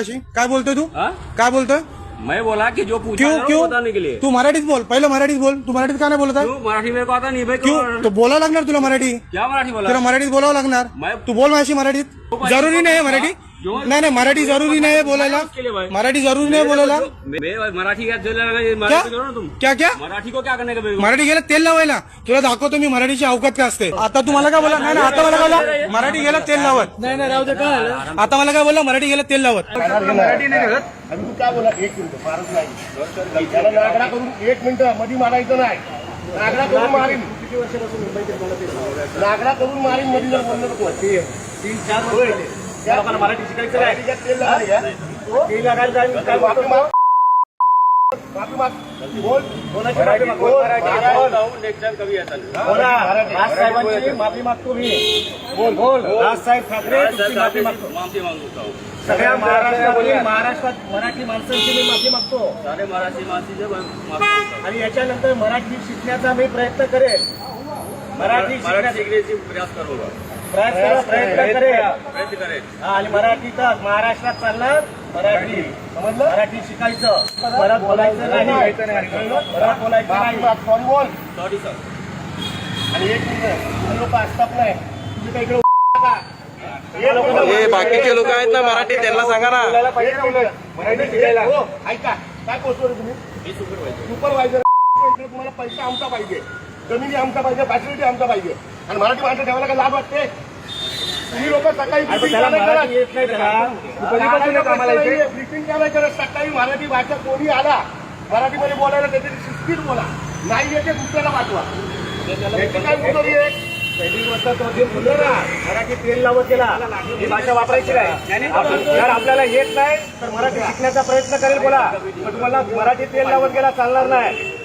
अशी काय बोलतोय तू हाँ? काय बोलतोय मैं बोला कि जो पूछा क्यों ना, क्यों वो बताने के लिए। तू मराठीत बोल पहिले मराठीत बोल तू मराठीत का नाही बोलत आहे क्यों मराठी मेरे को आता नहीं भाई क्यों तो बोलावं लागणार तुला मराठी क्या मराठी बोला तुला मराठीत बोलावं लागणार मैं- तू बोल माझी मराठीत जरुरी नाही मराठी जो- नाही नाही मराठी जरुरी नाही बोलायला उसके लिए भाई। मराठी जरुरी नाही बोलायला मैं मराठी क्या जो लगा क्या मराठी करो ना तुम क्या क्या मराठी को क्या करने का मेरे को? मराठी गेलं तेल लावायला तुला दाखवतो मी मराठीची अवकात काय असते आता तुम्हाला काय बोला नाही नाही, आता मला काय बोला मराठी गेलं तेल लावत नाही नाही राहू दे काय झालं? आता मला काय बोला मराठी गेलं तेल लावत मराठी नाही करत आणि तू काय बोला 1 मिनिट फारच नाही त्याला नागडा करून 1 मिनिट मध्ये मारायचं नाही नागडा करून मारीन किती वर्षापासून मुंबईत नागडा करून मारीन मध्ये जर बोललं नको 3-4 वर्ष त्या लोकांना मराठी शिकायचं आहे तेल लागायला तेल लागायला जाईल काय माफी माग माफी माग बोल कोणाची माफी माग बोल नेक्स्ट टाइम कभी ऐसा नहीं बोला राज साहेबांची माफी मागतो मी बोल बोल राज साहेब ठाकरे तुमची माफी मागतो माफी मांगता हूँ सगळ्या महाराष्ट्रात मराठी माणसांची मी माफी मागतो सारे मराठी मासी से माफी मांगता हूँ आणि याच्यानंतर मराठी शिकण्याचा मी प्रयत्न करेल मराठी मराठी शिकण्याचा सीखने से प्रयास करूंगा प्रयत्न करेल प्रयत्न करें हा, आणि मराठीतच महाराष्ट्रात चालणार मराठी समजलं मराठी शिकायचं परत बोलायचं नाही परत बोलायचं नाही सॉरी बोल सॉरी सर आणि 1 मिनिट लोक असतात नाही तुम्ही काही इकडे का हे बाकीचे लोक आहेत ना मराठी त्यांना सांगा ना मराठी शिकायला हो ऐका काय पोहोचतो रे तुम्ही सुपरवायझर तुम्हाला पैसा आमचा पाहिजे जमिनी आमचा पाहिजे फॅसिलिटी आमचा पाहिजे आणि मराठी माणसं ठेवायला काय लाभ वाटते तुम्ही लोक सकाळी ब्रिफिंग काय करत सकाळी मराठी भाषा कोणी आला मराठीमध्ये बोलायला त्याची शिस्तीत बोला नाही येते दुसऱ्याला पाठवा त्याची काय मुदत आहे पहिली गोष्ट तो जे बोललो ना मराठी तेल लावत गेला ही भाषा वापरायची नाही जर आपल्याला येत नाही तर मराठी शिकण्याचा प्रयत्न करेल बोला पण तुम्हाला मराठी तेल लावत गेला चालणार नाही